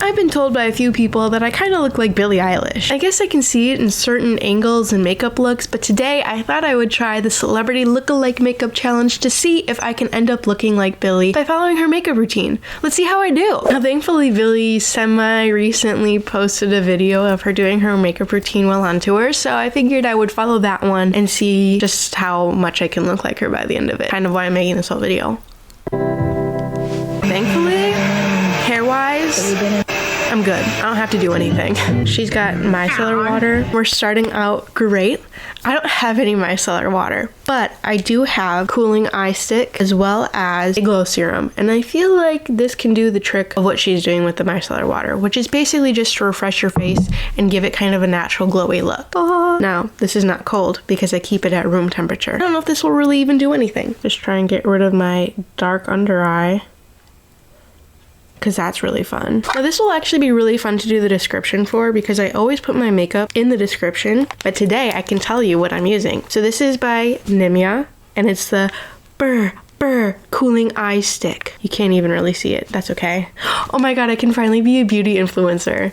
I've been told by a few people that I kind of look like Billie Eilish. I guess I can see it in certain angles and makeup looks, but today I thought I would try the celebrity look-alike makeup challenge to see if I can end up looking like Billie by following her makeup routine. Let's see how I do. Now, thankfully, Billie semi-recently posted a video of her doing her makeup routine while on tour, so I figured I would follow that one and see just how much I can look like her by the end of it. Kind of why I'm making this whole video. Thankfully, hair-wise, I'm good. I don't have to do anything. She's got micellar water. We're starting out great. I don't have any micellar water, but I do have cooling eye stick as well as a glow serum. And I feel like this can do the trick of what she's doing with the micellar water, which is basically just to refresh your face and give it kind of a natural glowy look. Now, this is not cold because I keep it at room temperature. I don't know if this will really even do anything. Just try and get rid of my dark under eye, because that's really fun. Now this will actually be really fun to do the description for because I always put my makeup in the description, but today I can tell you what I'm using. So this is by Nimya and it's the Brrr cooling eye stick. You can't even really see it. That's okay. Oh my god, I can finally be a beauty influencer.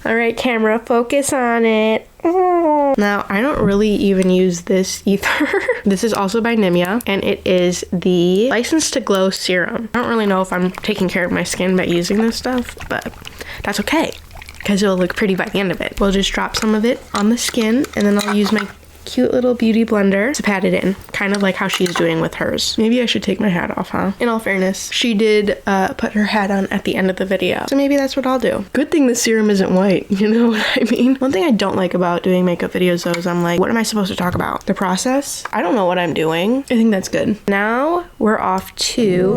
All right, camera, focus on it. Now, I don't really even use this either. This is also by Nimya, and it is the License to Glow Serum. I don't really know if I'm taking care of my skin by using this stuff, but that's okay, because it'll look pretty by the end of it. We'll just drop some of it on the skin, and then I'll use my cute little beauty blender to pat it in, kind of like how she's doing with hers. Maybe I should take my hat off, huh? In all fairness, she did put her hat on at the end of the video, so maybe that's what I'll do. Good thing the serum isn't white, you know what I mean? One thing I don't like about doing makeup videos though is I'm like, what am I supposed to talk about? The process? I don't know what I'm doing. I think that's good. Now we're off to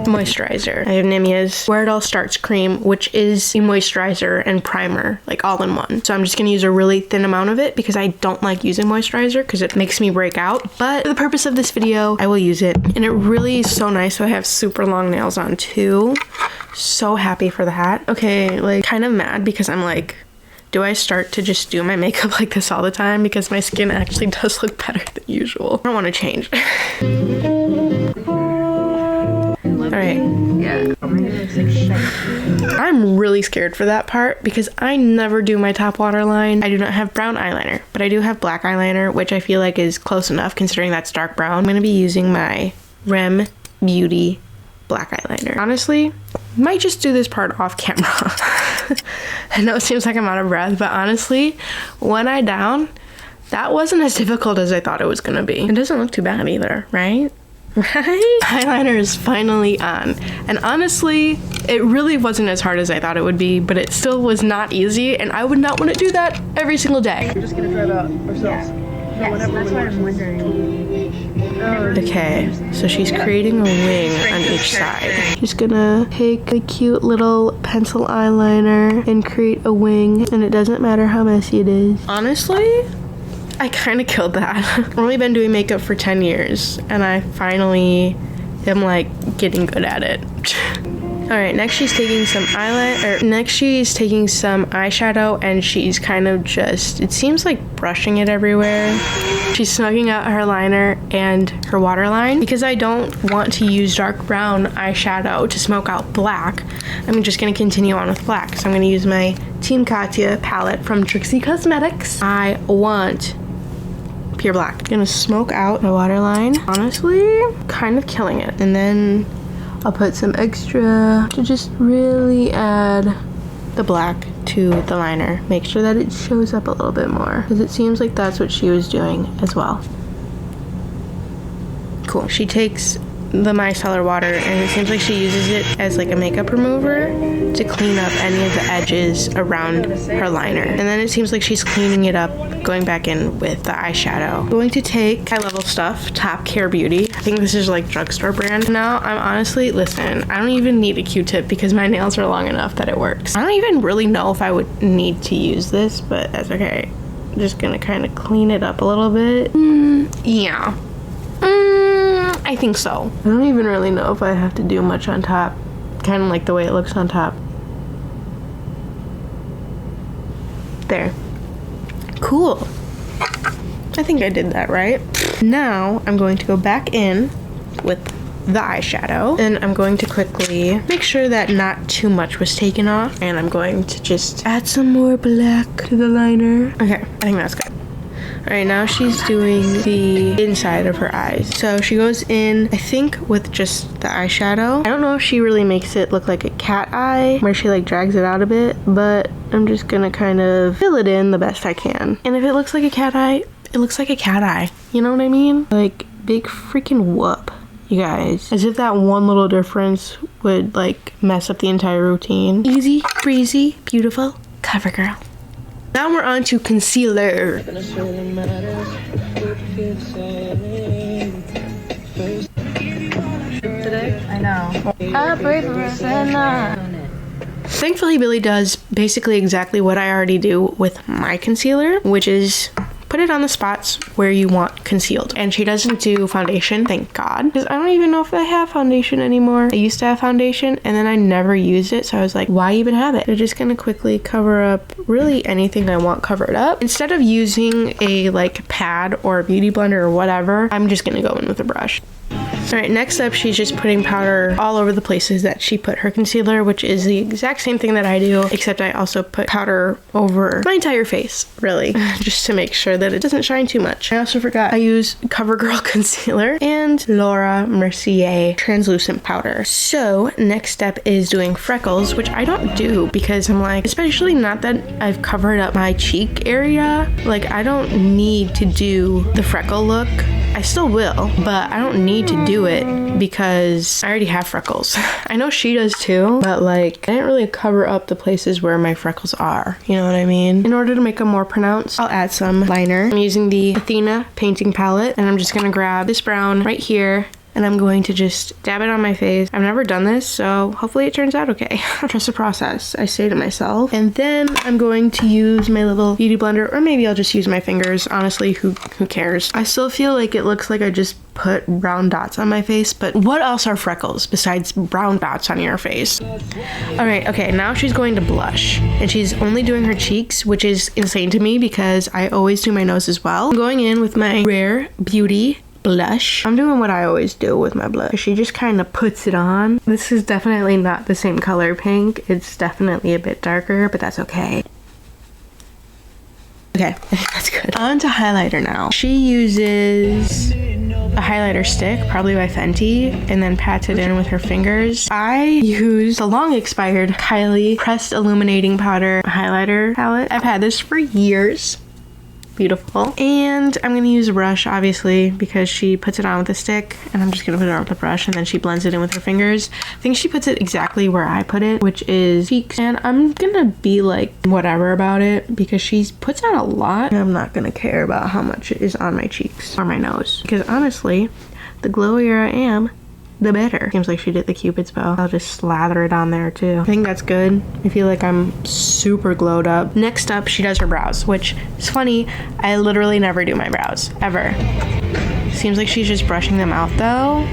moisturizer. I have Nimya's Where It All Starts cream, which is a moisturizer and primer, like all in one. So I'm just gonna use a really thin amount of it because I don't like using moisturizer because it makes me break out, but for the purpose of this video I will use it, and it really is so nice. So I have super long nails on too. So happy for that. Okay, like kind of mad because I'm like, do I start to just do my makeup like this all the time because my skin actually does look better than usual. I don't want to change. Alright. Yeah. I'm really scared for that part because I never do my top waterline. I do not have brown eyeliner, but I do have black eyeliner, which I feel like is close enough considering that's dark brown. I'm going to be using my Rem Beauty black eyeliner. Honestly, might just do this part off camera. I know it seems like I'm out of breath, but honestly, when I down, that wasn't as difficult as I thought it was going to be. It doesn't look too bad either, right? Right? Eyeliner is finally on, and honestly it really wasn't as hard as I thought it would be, but it still was not easy, and I would not want to do that every single day. We're just gonna try it out ourselves. Yes, that's what I'm wondering. Okay, so she's creating a wing on each side. She's gonna take a cute little pencil eyeliner and create a wing, and it doesn't matter how messy it is. Honestly, I kind of killed that. I've only been doing makeup for 10 years and I finally am like getting good at it. Alright, next she's taking some eyeshadow and she's kind of just, it seems like brushing it everywhere. She's snugging out her liner and her waterline. Because I don't want to use dark brown eyeshadow to smoke out black, I'm just going to continue on with black. So I'm going to use my Team Katya palette from Trixie Cosmetics. I want pure black. Gonna smoke out my waterline. Honestly, kind of killing it. And then I'll put some extra to just really add the black to the liner. Make sure that it shows up a little bit more because it seems like that's what she was doing as well. Cool. She takes the micellar water and it seems like she uses it as like a makeup remover to clean up any of the edges around her liner, and then it seems like she's cleaning it up going back in with the eyeshadow. I'm going to take high level stuff, Top Care Beauty. I think this is like drugstore brand. Now I'm honestly, listen, I don't even need a Q-tip because my nails are long enough that it works. I don't even really know if I would need to use this, but that's okay. I'm just gonna kind of clean it up a little bit. Yeah. I think so. I don't even really know if I have to do much on top. Kind of like the way it looks on top. There. Cool. I think I did that right. Now I'm going to go back in with the eyeshadow. And I'm going to quickly make sure that not too much was taken off. And I'm going to just add some more black to the liner. Okay, I think that's good. Alright, now she's doing the inside of her eyes. So she goes in, I think, with just the eyeshadow. I don't know if she really makes it look like a cat eye, where she like drags it out a bit, but I'm just gonna kind of fill it in the best I can. And if it looks like a cat eye, it looks like a cat eye. You know what I mean? Like, big freaking whoop, you guys. As if that one little difference would like mess up the entire routine. Easy, breezy, beautiful, Covergirl. Now we're on to concealer. Today? I know. Thankfully, Billie does basically exactly what I already do with my concealer, which is put it on the spots where you want concealed. And she doesn't do foundation, thank God. Because I don't even know if I have foundation anymore. I used to have foundation and then I never used it. So I was like, why even have it? They're just gonna quickly cover up really anything I want covered up. Instead of using a like pad or a beauty blender or whatever, I'm just gonna go in with a brush. Alright, next up, she's just putting powder all over the places that she put her concealer, which is the exact same thing that I do, except I also put powder over my entire face, really, just to make sure that it doesn't shine too much. I also forgot I use Covergirl concealer and Laura Mercier translucent powder. So next step is doing freckles, which I don't do because I'm like, especially not that I've covered up my cheek area, like I don't need to do the freckle look. I still will, but I don't need to do it because I already have freckles. I know she does too, but like I didn't really cover up the places where my freckles are. You know what I mean? In order to make them more pronounced, I'll add some liner. I'm using the Athena painting palette and I'm just gonna grab this brown right here and I'm going to just dab it on my face. I've never done this, so hopefully it turns out okay. Trust the process, I say to myself. And then I'm going to use my little beauty blender, or maybe I'll just use my fingers. Honestly, who cares? I still feel like it looks like I just put brown dots on my face, but what else are freckles besides brown dots on your face? Alright, okay, now she's going to blush. And she's only doing her cheeks, which is insane to me because I always do my nose as well. I'm going in with my Rare Beauty blush. I'm doing what I always do with my blush. She just kind of puts it on. This is definitely not the same color pink. It's definitely a bit darker, but that's okay. Okay, I think that's good. On to highlighter now. She uses a highlighter stick, probably by Fenty, and then pats it in with her fingers. I use the long expired Kylie Pressed Illuminating Powder highlighter palette. I've had this for years. Beautiful. And I'm gonna use a brush, obviously, because she puts it on with a stick, and I'm just gonna put it on with a brush, and then she blends it in with her fingers. I think she puts it exactly where I put it, which is cheeks. And I'm gonna be like whatever about it because she puts out a lot. I'm not gonna care about how much is on my cheeks or my nose because honestly, the glowier I am, the better. Seems like she did the Cupid's bow. I'll just slather it on there too. I think that's good. I feel like I'm super glowed up. Next up, she does her brows, which is funny. I literally never do my brows, ever. Seems like she's just brushing them out though,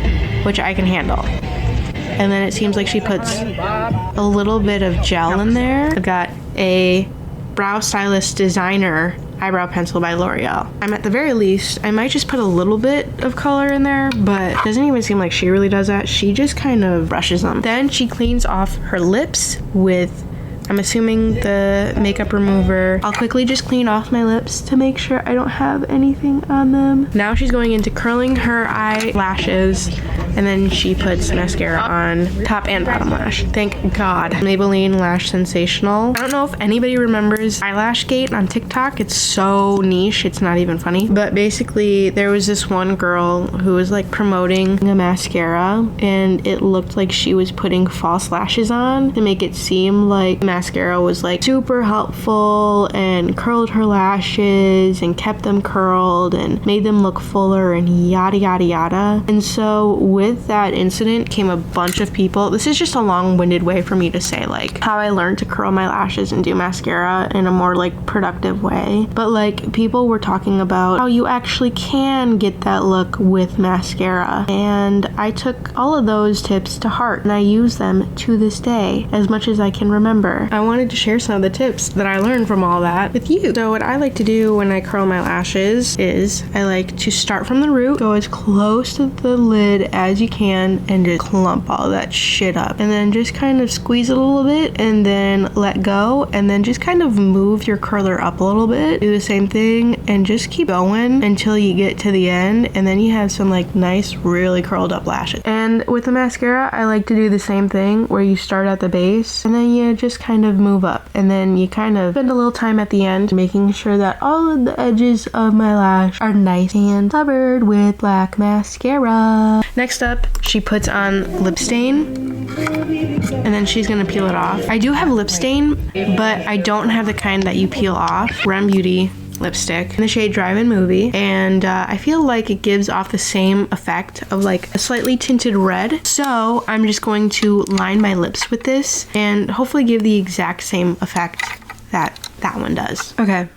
which I can handle. And then it seems like she puts a little bit of gel in there. I've got a Brow Stylist Designer eyebrow pencil by L'Oreal. I'm at the very least, I might just put a little bit of color in there, but it doesn't even seem like she really does that. She just kind of brushes them. Then she cleans off her lips with, I'm assuming, the makeup remover. I'll quickly just clean off my lips to make sure I don't have anything on them. Now she's going into curling her eyelashes, and then she puts mascara on top and bottom lash. Thank God. Maybelline Lash Sensational. I don't know if anybody remembers Eyelash Gate on TikTok. It's so niche, it's not even funny. But basically, there was this one girl who was like promoting a mascara, and it looked like she was putting false lashes on to make it seem like mascara was like super helpful and curled her lashes and kept them curled and made them look fuller and yada yada yada. And so with that incident came a bunch of people. This is just a long-winded way for me to say like how I learned to curl my lashes and do mascara in a more like productive way. But like people were talking about how you actually can get that look with mascara, and I took all of those tips to heart and I use them to this day as much as I can remember. I wanted to share some of the tips that I learned from all that with you. So what I like to do when I curl my lashes is I like to start from the root, go as close to the lid as as you can and just clump all that shit up. And then just kind of squeeze it a little bit and then let go, and then just kind of move your curler up a little bit. Do the same thing and just keep going until you get to the end, and then you have some like nice, really curled up lashes. And with the mascara, I like to do the same thing where you start at the base and then you just kind of move up, and then you kind of spend a little time at the end making sure that all of the edges of my lash are nice and covered with black mascara. Next up, she puts on lip stain, and then she's gonna peel it off. I do have lip stain, but I don't have the kind that you peel off. Rem Beauty lipstick in the shade Drive-In Movie, and I feel like it gives off the same effect of like a slightly tinted red. So I'm just going to line my lips with this and hopefully give the exact same effect that that one does. Okay,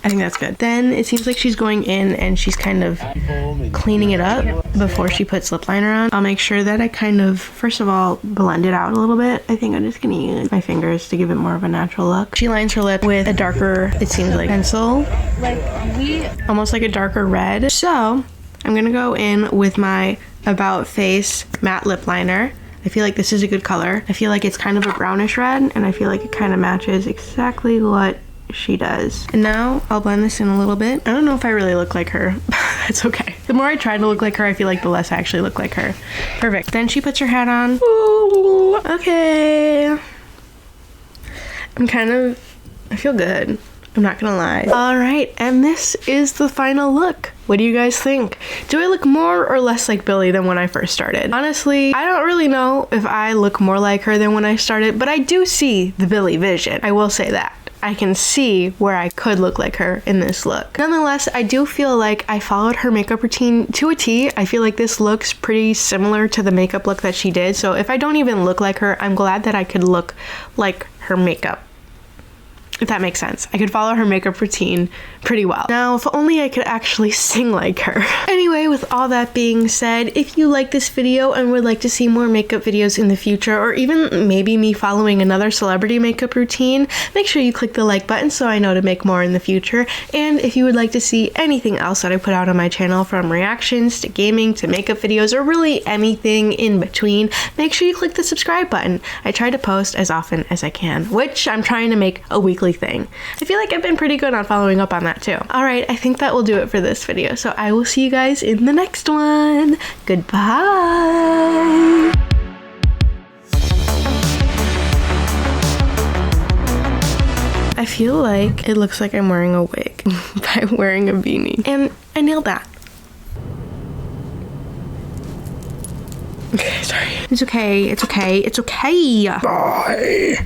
I think that's good. Then it seems like she's going in and she's kind of cleaning it up before she puts lip liner on. I'll make sure that I kind of, first of all, blend it out a little bit. I think I'm just gonna use my fingers to give it more of a natural look. She lines her lip with a darker, it seems like, pencil. Almost like a darker red. So I'm gonna go in with my About Face matte lip liner. I feel like this is a good color. I feel like it's kind of a brownish red, and I feel like it kind of matches exactly what she does. And now I'll blend this in a little bit. I don't know if I really look like her. That's okay. The more I try to look like her, I feel like the less I actually look like her. Perfect. Then she puts her hat on. Ooh, okay. I feel good. I'm not gonna lie. All right, and this is the final look. What do you guys think? Do I look more or less like Billie than when I first started? Honestly, I don't really know if I look more like her than when I started, but I do see the Billie vision. I will say that. I can see where I could look like her in this look. Nonetheless, I do feel like I followed her makeup routine to a T. I feel like this looks pretty similar to the makeup look that she did. So if I don't even look like her, I'm glad that I could look like her makeup. If that makes sense. I could follow her makeup routine pretty well. Now, if only I could actually sing like her. Anyway, with all that being said, if you like this video and would like to see more makeup videos in the future, or even maybe me following another celebrity makeup routine, make sure you click the like button so I know to make more in the future. And if you would like to see anything else that I put out on my channel, from reactions to gaming to makeup videos, or really anything in between, make sure you click the subscribe button. I try to post as often as I can, which I'm trying to make a weekly thing. I feel like I've been pretty good on following up on that too. All right, I think that will do it for this video. So I will see you guys in the next one. Goodbye. I feel like it looks like I'm wearing a wig by wearing a beanie. And I nailed that. Okay, sorry. It's okay. It's okay. It's okay. Bye.